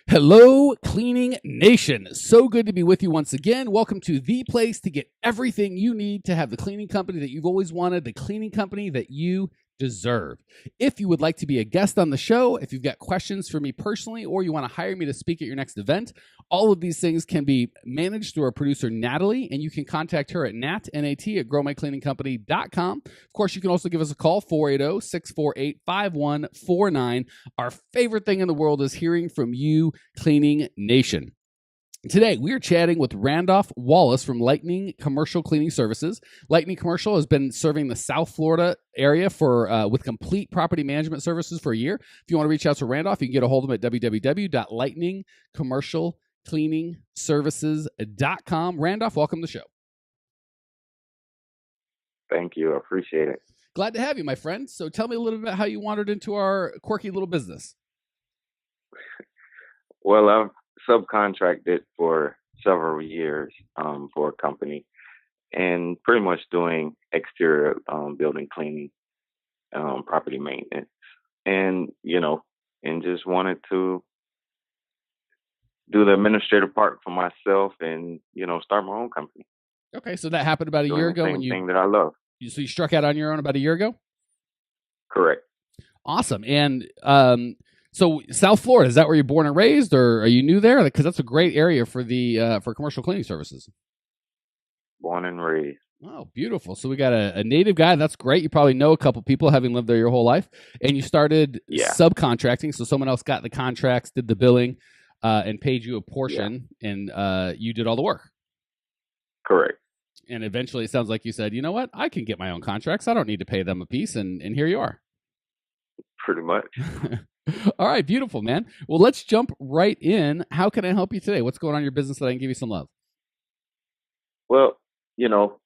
Hello, Cleaning Nation. So good to be with you once again. Welcome to the place to get everything you need to have the cleaning company that you've always wanted, the cleaning company that you deserve. If you would like to be a guest on the show, if you've got questions for me personally, or you want to hire me to speak at your next event, all of these things can be managed through our producer, Natalie, and you can contact her at nat@growmycleaningcompany.com. Of course, you can also give us a call, 480-648-5149. Our favorite thing in the world is hearing from you, Cleaning Nation. Today, we are chatting with Randolph Wallace from Lisetn Commercial Cleaning Services. Lisetn Commercial has been serving the South Florida area with complete property management services for a year. If you want to reach out to Randolph, you can get a hold of him at www.lightningcommercialcleaningservices.com. Randolph, welcome to the show. Thank you. I appreciate it. Glad to have you, my friend. So tell me a little bit about how you wandered into our quirky little business. Well, I've subcontracted for several years for a company and pretty much doing exterior building cleaning, property maintenance, and just wanted to do the administrative part for myself and start my own company. Okay, so that happened about a year ago. Same thing that I love. So you struck out on your own about a year ago? Correct. Awesome. And so South Florida, is that where you're born and raised, or are you new there? Because that's a great area for the for commercial cleaning services. Born and raised. Oh, beautiful. So we got a native guy. That's great. You probably know a couple people having lived there your whole life. And you started subcontracting. So someone else got the contracts, did the billing, and paid you a portion, and you did all the work. Correct. And eventually it sounds like you said, you know what? I can get my own contracts. I don't need to pay them a piece. And here you are. Pretty much. All right, beautiful, man. Well, let's jump right in. How can I help you today? What's going on in your business that I can give you some love? Well,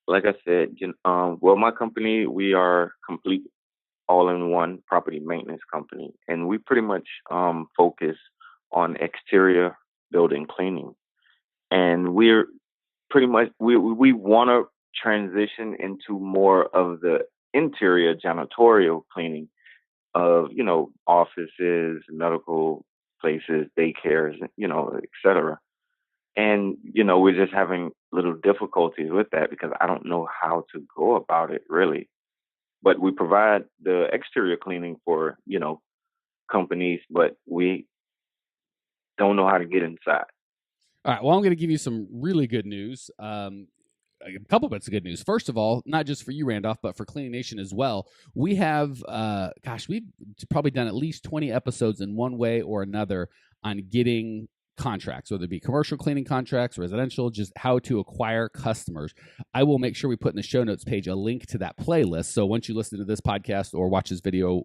like I said, my company, we are complete all-in-one property maintenance company, and we pretty much focus on exterior building cleaning. And we're pretty much, we want to transition into more of the interior janitorial cleaning of, offices, medical places, daycares, et cetera. And, we're just having little difficulties with that because I don't know how to go about it really. But we provide the exterior cleaning for, companies, but we don't know how to get inside. All right. Well, I'm going to give you some really good news. A couple bits of good news. First of all, not just for you, Randolph, but for Cleaning Nation as well. We have, we've probably done at least 20 episodes in one way or another on getting contracts, whether it be commercial cleaning contracts, residential, just how to acquire customers. I will make sure we put in the show notes page a link to that playlist. So once you listen to this podcast or watch this video,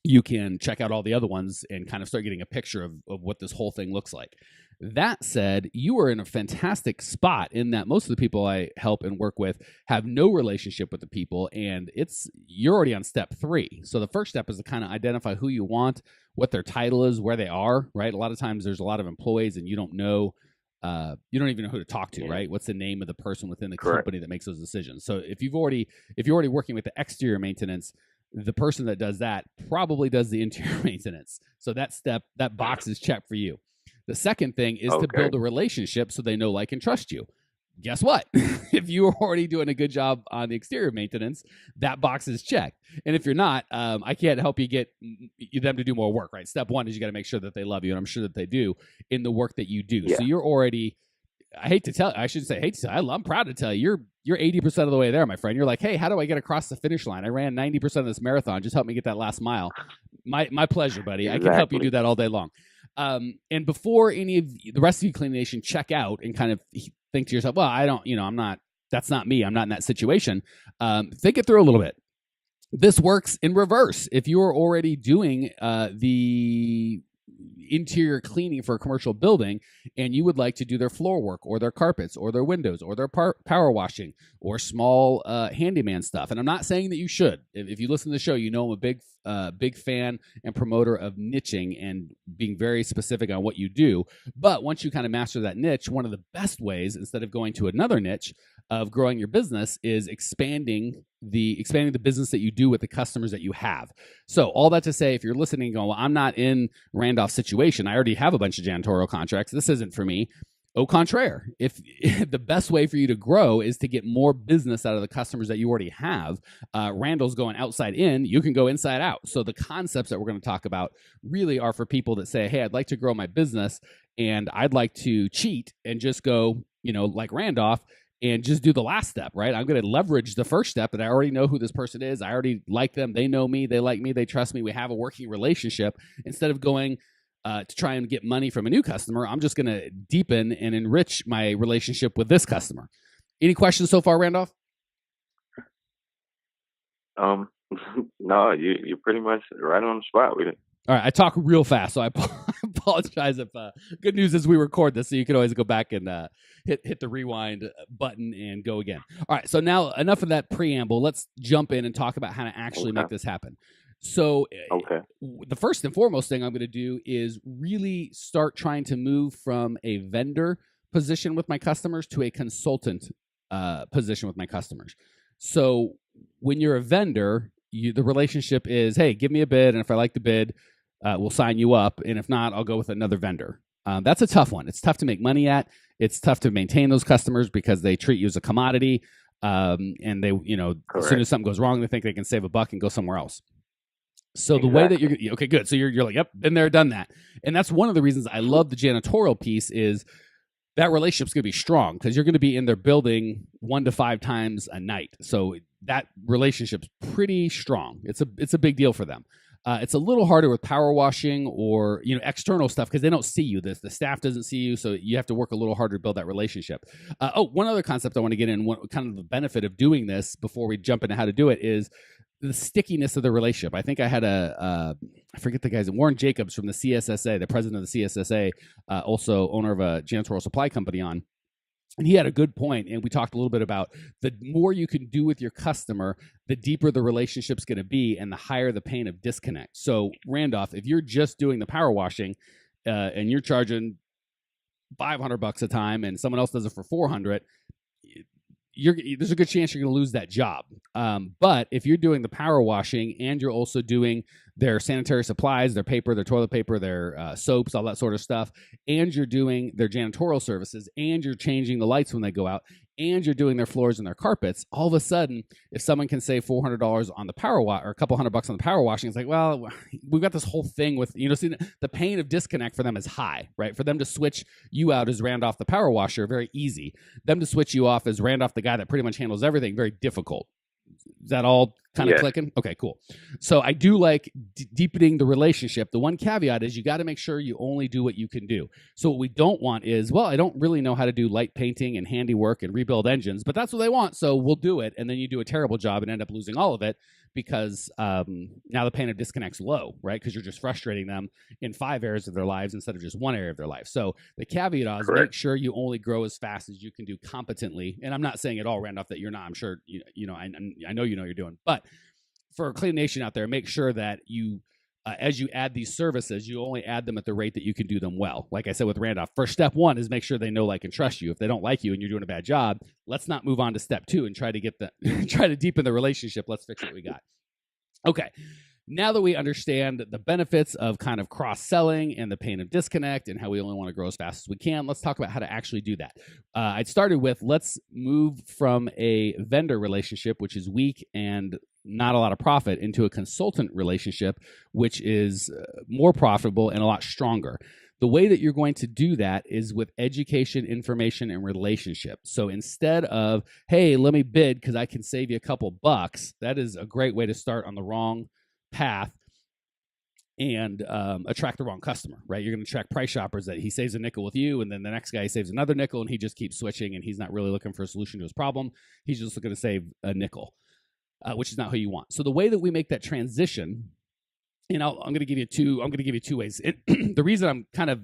you can check out all the other ones and kind of start getting a picture of what this whole thing looks like. That said, you are in a fantastic spot in that most of the people I help and work with have no relationship with the people, and you're already on step 3. So the first step is to kind of identify who you want, what their title is, where they are, right? A lot of times there's a lot of employees and you don't know, you don't even know who to talk to, right? What's the name of the person within the company that makes those decisions? So if you're already working with the exterior maintenance, the person that does that probably does the interior maintenance. So that box is checked for you. The second thing is to build a relationship so they know, like, and trust you. Guess what? If you are already doing a good job on the exterior maintenance, that box is checked. And if you're not, I can't help you get them to do more work, right? Step 1 is you got to make sure that they love you, and I'm sure that they do in the work that you do. Yeah. So you're already, I'm proud to tell you, you're 80% of the way there, my friend. You're like, hey, how do I get across the finish line? I ran 90% of this marathon. Just help me get that last mile. My pleasure, buddy. Exactly. I can help you do that all day long. And before any of the rest of you, Cleaning Nation, check out and kind of think to yourself, well, that's not me. I'm not in that situation. Think it through a little bit. This works in reverse. If you are already doing the interior cleaning for a commercial building and you would like to do their floor work or their carpets or their windows or their power washing or small handyman stuff. And I'm not saying that you should. If you listen to the show, you know I'm a big fan and promoter of niching and being very specific on what you do. But once you kind of master that niche, one of the best ways, instead of going to another niche, of growing your business is expanding the business that you do with the customers that you have. So all that to say, if you're listening and going, well, I'm not in Randolph's situation, I already have a bunch of janitorial contracts, this isn't for me. Au contraire, if the best way for you to grow is to get more business out of the customers that you already have, Randall's going outside in, you can go inside out. So the concepts that we're going to talk about really are for people that say, hey, I'd like to grow my business and I'd like to cheat and just go, like Randolph, and just do the last step, right? I'm going to leverage the first step that I already know who this person is. I already like them. They know me. They like me. They trust me. We have a working relationship. Instead of going to try and get money from a new customer, I'm just going to deepen and enrich my relationship with this customer. Any questions so far, Randolph? No, you're pretty much right on the spot with it. All right, I talk real fast, so I apologize if good news is we record this, so you can always go back and hit the rewind button and go again. All right, so now enough of that preamble. Let's jump in and talk about how to actually make this happen. So the first and foremost thing I'm going to do is really start trying to move from a vendor position with my customers to a consultant position with my customers. So when you're a vendor, the relationship is, hey, give me a bid, and if I like the bid, we'll sign you up, and if not, I'll go with another vendor. That's a tough one. It's tough to make money at. It's tough to maintain those customers because they treat you as a commodity, and they, as soon as something goes wrong, they think they can save a buck and go somewhere else. So the way that you're okay, good. So you're like, yep, been there, done that. And that's one of the reasons I love the janitorial piece is that relationship's going to be strong because you're going to be in their building 1 to 5 times a night. So that relationship's pretty strong. It's a big deal for them. It's a little harder with power washing or external stuff because they don't see you. The staff doesn't see you, so you have to work a little harder to build that relationship. One other concept I want to get in, kind of the benefit of doing this before we jump into how to do it is the stickiness of the relationship. I think I had I forget the guy's, Warren Jacobs from the CSSA, the president of the CSSA, also owner of a janitorial supply company on. And he had a good point, and we talked a little bit about the more you can do with your customer, the deeper the relationship's going to be and the higher the pain of disconnect. So, Randolph, if you're just doing the power washing and you're charging $500 a time and someone else does it for $400, there's a good chance you're going to lose that job. But if you're doing the power washing and you're also doing their sanitary supplies, their paper, their toilet paper, their soaps, all that sort of stuff, and you're doing their janitorial services, and you're changing the lights when they go out, and you're doing their floors and their carpets, all of a sudden, if someone can save $400 on the power wash or a couple $100 on the power washing, it's like, well, we've got this whole thing with, see, the pain of disconnect for them is high, right? For them to switch you out as Randolph the power washer, very easy. Them to switch you off as Randolph the guy that pretty much handles everything, very difficult. Is that all kind of clicking? Okay, cool. So I do like deepening the relationship. The one caveat is you got to make sure you only do what you can do. So what we don't want is, well, I don't really know how to do light painting and handiwork and rebuild engines, but that's what they want, so we'll do it. And then you do a terrible job and end up losing all of it because now the pain of disconnect's low, right? Because you're just frustrating them in 5 areas of their lives instead of just one area of their life. So the caveat is make sure you only grow as fast as you can do competently. And I'm not saying at all, Randolph, that you're not. I'm sure I know you're doing. But for Clean Nation out there, make sure that you, as you add these services, you only add them at the rate that you can do them well. Like I said with Randolph, first step 1 is make sure they know, like, and trust you. If they don't like you and you're doing a bad job, let's not move on to step 2 and try to deepen the relationship. Let's fix what we got. Okay. Now that we understand the benefits of kind of cross-selling and the pain of disconnect and how we only want to grow as fast as we can, let's talk about how to actually do that. I started with, let's move from a vendor relationship, which is weak and not a lot of profit, into a consultant relationship, which is more profitable and a lot stronger. The way that you're going to do that is with education, information, and relationship. So instead of, hey, let me bid because I can save you a couple bucks, that is a great way to start on the wrong path and attract the wrong customer, right? You're going to attract price shoppers that he saves a nickel with you, and then the next guy saves another nickel, and he just keeps switching, and he's not really looking for a solution to his problem. He's just looking to save a nickel, which is not who you want. So the way that we make that transition, and I'm going to give you two ways. The reason I'm kind of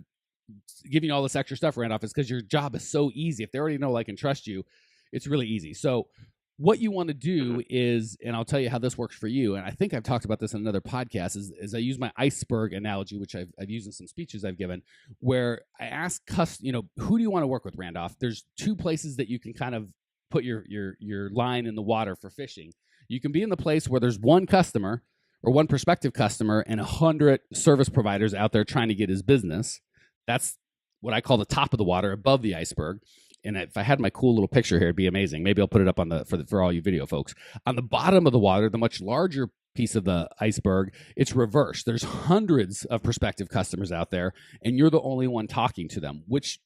giving you all this extra stuff, Randolph, is because your job is so easy. If they already know, like, and trust you, it's really easy. So what you want to do is, and I'll tell you how this works for you, and I think I've talked about this in another podcast, is I use my iceberg analogy, which I've used in some speeches I've given, where I ask who do you want to work with, Randolph? There's 2 places that you can kind of put your line in the water for fishing. You can be in the place where there's one customer or one prospective customer and 100 service providers out there trying to get his business. That's what I call the top of the water, above the iceberg. And if I had my cool little picture here, it'd be amazing. Maybe I'll put it up on for all you video folks. On the bottom of the water, the much larger piece of the iceberg, it's reversed. There's hundreds of prospective customers out there, and you're the only one talking to them. Which,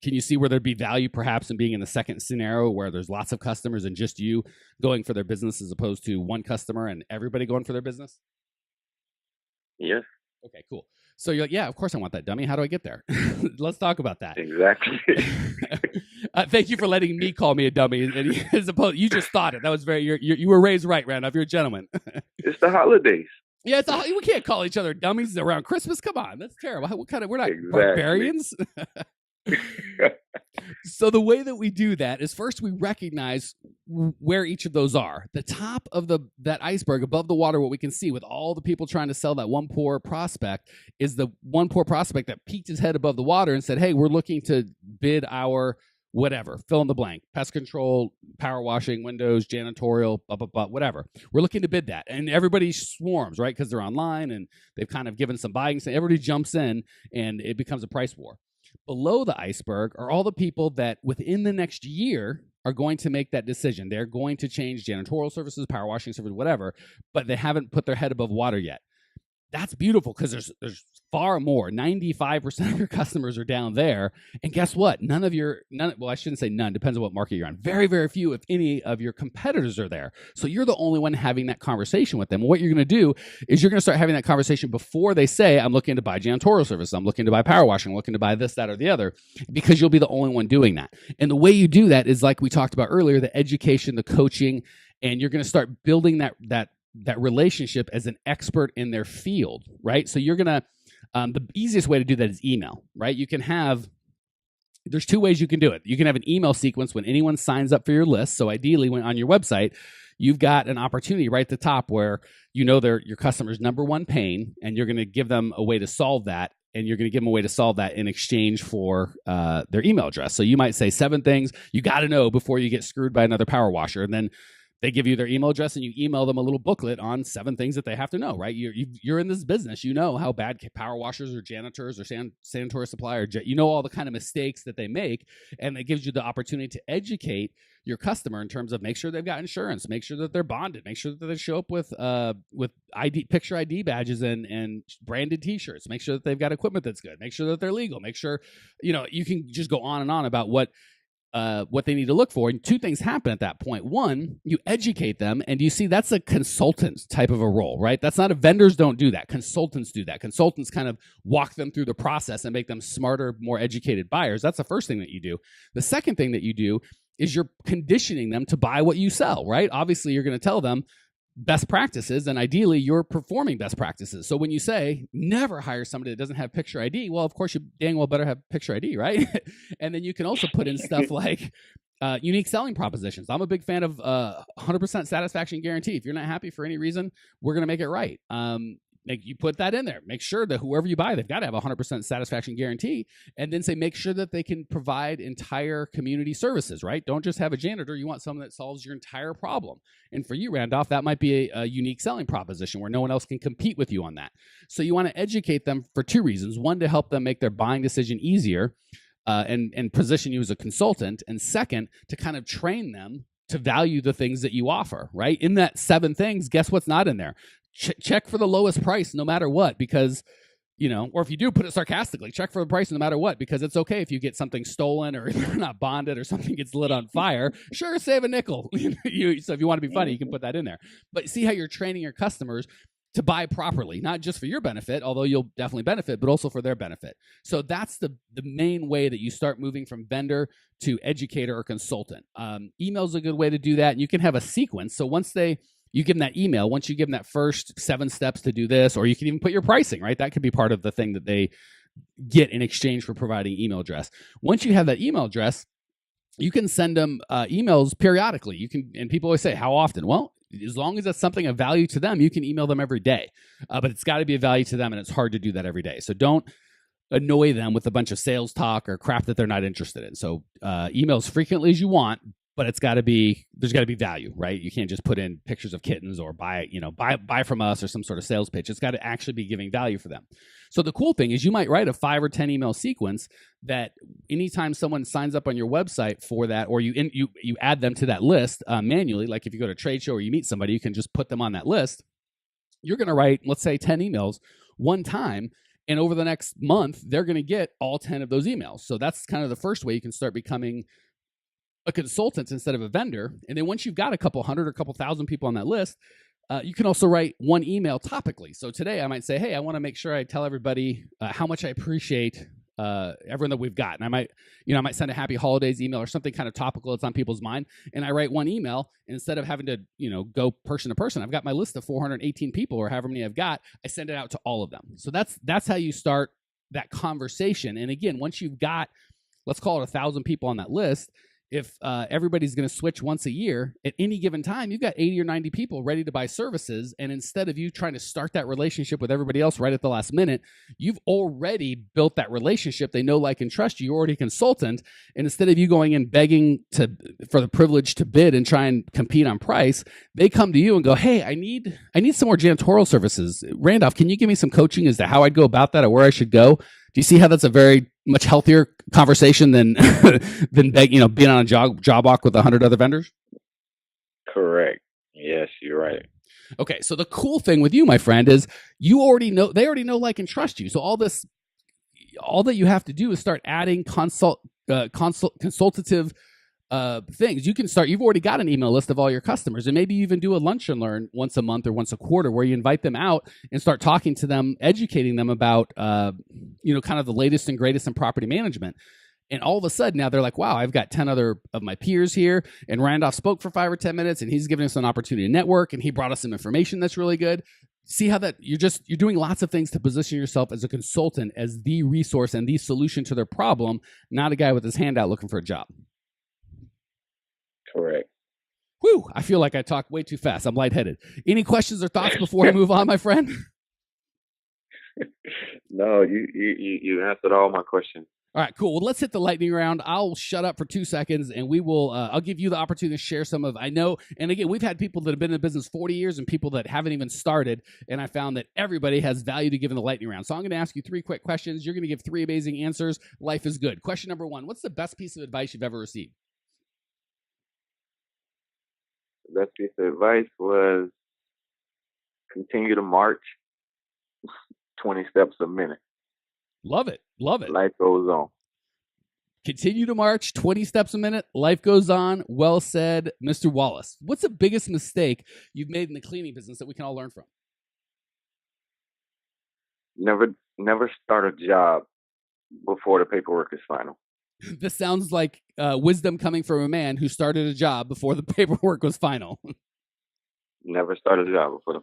can you see where there'd be value perhaps in being in the second scenario where there's lots of customers and just you going for their business as opposed to one customer and everybody going for their business? Yes. Okay, cool. So you're like, yeah, of course I want that, dummy. How do I get there? Let's talk about that. Exactly. Thank you for letting me call me a dummy. As opposed, you just thought it. That was very. You were raised right, Randolph. You're a gentleman. It's the holidays. Yeah, we can't call each other dummies around Christmas. Come on, that's terrible. What kind of? We're not Exactly. barbarians. So the way that we do that is first we recognize where each of those are. The top of that iceberg above the water, what we can see with all the people trying to sell that one poor prospect is the one poor prospect that peeked his head above the water and said, hey, we're looking to bid our whatever, fill in the blank, pest control, power washing, windows, janitorial, blah, blah, blah, whatever. We're looking to bid that. And everybody swarms, right? Because they're online and they've kind of given some buying. So everybody jumps in and it becomes a price war. Below the iceberg are all the people that within the next year are going to make that decision. They're going to change janitorial services, power washing services, whatever, but they haven't put their head above water yet. That's beautiful because there's far more. 95% of your customers are down there. And guess what? None, well, I shouldn't say none, depends on what market you're on. Very, very few, if any, of your competitors are there. So you're the only one having that conversation with them. What you're going to do is you're going to start having that conversation before they say, I'm looking to buy janitorial services, I'm looking to buy power washing, I'm looking to buy this, that, or the other, because you'll be the only one doing that. And the way you do that is like we talked about earlier, the education, the coaching, and you're going to start building that relationship as an expert in their field, right? So you're going to, the easiest way to do that is email, right? There's two ways you can do it. You can have an email sequence when anyone signs up for your list. So ideally when on your website, you've got an opportunity right at the top where you know they're your customer's number one pain, and you're going to give them a way to solve that. And you're going to give them a way to solve that in exchange for their email address. So you might say 7 things you got to know before you get screwed by another power washer. And then they give you their email address and you email them a little booklet on 7 things that they have to know, right? You're in this business. You know how bad power washers or janitors or sanitary supplier, you know all the kind of mistakes that they make. And it gives you the opportunity to educate your customer in terms of make sure they've got insurance, make sure that they're bonded, make sure that they show up with picture ID badges and branded T-shirts, make sure that they've got equipment that's good, make sure that they're legal, make sure, you can just go on and on about what they need to look for. And 2 things happen at that point. One, you educate them, and you see that's a consultant type of a role, right? That's not vendors don't do that. Consultants do that. Consultants kind of walk them through the process and make them smarter, more educated buyers. That's the first thing that you do. The second thing that you do is you're conditioning them to buy what you sell, right? Obviously, you're going to tell them best practices, and ideally you're performing best practices. So when you say never hire somebody that doesn't have picture ID, well, of course you dang well better have picture ID, right? And then you can also put in stuff like unique selling propositions. I'm a big fan of 100% satisfaction guarantee. If you're not happy for any reason, we're going to make it right. You put that in there. Make sure that whoever you buy, they've got to have a 100% satisfaction guarantee. And then say, make sure that they can provide entire community services, right? Don't just have a janitor. You want someone that solves your entire problem. And for you, Randolph, that might be a unique selling proposition where no one else can compete with you on that. So you want to educate them for 2 reasons. One, to help them make their buying decision easier and position you as a consultant. And second, to kind of train them to value the things that you offer, right? In that 7 things, guess what's not in there? Check for the lowest price no matter what, because, or if you do, put it sarcastically, check for the price no matter what, because it's okay if you get something stolen or you're not bonded or something gets lit on fire. Sure, save a nickel. So if you want to be funny, you can put that in there. But see how you're training your customers to buy properly, not just for your benefit, although you'll definitely benefit, but also for their benefit. So that's the main way that you start moving from vendor to educator or consultant. Email's a good way to do that. And you can have a sequence. So once you give them that email, once you give them that first 7 steps to do this, or you can even put your pricing, right? That could be part of the thing that they get in exchange for providing email address. Once you have that email address, you can send them emails periodically. And people always say, how often? Well, as long as that's something of value to them, you can email them every day. But it's got to be a value to them, and it's hard to do that every day. So don't annoy them with a bunch of sales talk or crap that they're not interested in. So email as frequently as you want, but there's got to be value, right? You can't just put in pictures of kittens or buy from us or some sort of sales pitch. It's got to actually be giving value for them. So the cool thing is you might write a 5 or 10 email sequence that anytime someone signs up on your website for that, or you add them to that list manually, like if you go to a trade show or you meet somebody, you can just put them on that list. You're going to write, let's say, 10 emails one time. And over the next month, they're going to get all 10 of those emails. So that's kind of the first way you can start becoming a consultant instead of a vendor. And then once you've got a couple hundred or a couple thousand people on that list, you can also write one email topically. So today I might say, hey, I want to make sure I tell everybody how much I appreciate everyone that we've got. And I might send a happy holidays email or something kind of topical that's on people's mind. And I write one email, and instead of having to, go person to person, I've got my list of 418 people or however many I've got. I send it out to all of them. So that's how you start that conversation. And again, once you've got, let's call it 1,000 people on that list, if everybody's going to switch once a year, at any given time, you've got 80 or 90 people ready to buy services. And instead of you trying to start that relationship with everybody else right at the last minute, you've already built that relationship. They know, like, and trust you. You're already a consultant. And instead of you going and begging for the privilege to bid and try and compete on price, they come to you and go, hey, I need some more janitorial services. Randolph, can you give me some coaching as to how I'd go about that or where I should go? Do you see how that's a very much healthier conversation than being on a job walk with 100 other vendors? Correct. Yes, you're right. Okay, so the cool thing with you, my friend, is they already know, like, and trust you. So all that you have to do is start adding consultative things. You've already got an email list of all your customers, and maybe you even do a lunch and learn once a month or once a quarter where you invite them out and start talking to them, educating them about, kind of the latest and greatest in property management. And all of a sudden now they're like, wow, I've got 10 other of my peers here, and Randolph spoke for 5 or 10 minutes and he's giving us an opportunity to network, and he brought us some information that's really good. See how that you're doing lots of things to position yourself as a consultant, as the resource and the solution to their problem, not a guy with his hand out looking for a job. Correct. Whew, I feel like I talk way too fast. I'm lightheaded. Any questions or thoughts before we move on, my friend? No, you answered all my questions. All right, cool. Well, let's hit the lightning round. I'll shut up for 2 seconds, and we will. I'll give you the opportunity to share some of. I know, and again, we've had people that have been in the business 40 years, and people that haven't even started. And I found that everybody has value to give in the lightning round. So I'm going to ask you 3 quick questions. You're going to give 3 amazing answers. Life is good. Question number 1: what's the best piece of advice you've ever received? The best piece of advice was continue to march 20 steps a minute. Love it. Love it. Life goes on. Continue to march 20 steps a minute. Life goes on. Well said, Mr. Wallace. What's the biggest mistake you've made in the cleaning business that we can all learn from? Never start a job before the paperwork is final. This sounds like wisdom coming from a man who started a job before the paperwork was final. Never start a job before the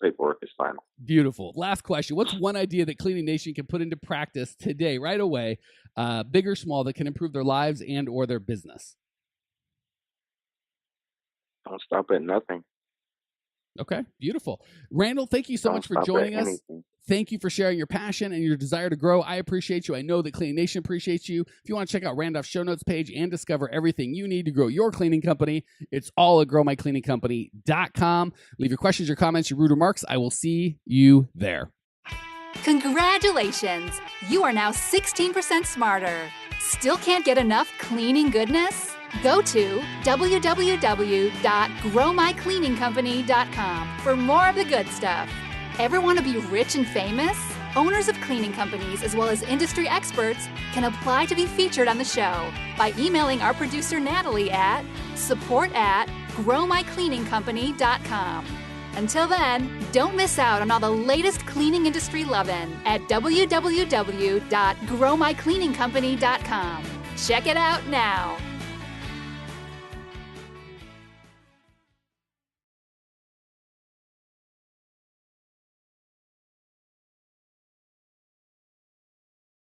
paperwork is final. Beautiful. Last question. What's one idea that Cleaning Nation can put into practice today, right away, big or small, that can improve their lives and or their business? Don't stop at nothing. Okay, beautiful. Randall, thank you so much for joining us. Thank you for sharing your passion and your desire to grow. I appreciate you. I know that Cleaning Nation appreciates you. If you want to check out Randolph's show notes page and discover everything you need to grow your cleaning company, it's all at growmycleaningcompany.com. Leave your questions, your comments, your rude remarks. I will see you there. Congratulations! You are now 16% smarter. Still can't get enough cleaning goodness? Go to www.growmycleaningcompany.com for more of the good stuff. Ever want to be rich and famous? Owners of cleaning companies, as well as industry experts, can apply to be featured on the show by emailing our producer Natalie at support@growmycleaningcompany.com. Until then, don't miss out on all the latest cleaning industry lovin' at www.growmycleaningcompany.com. Check it out now.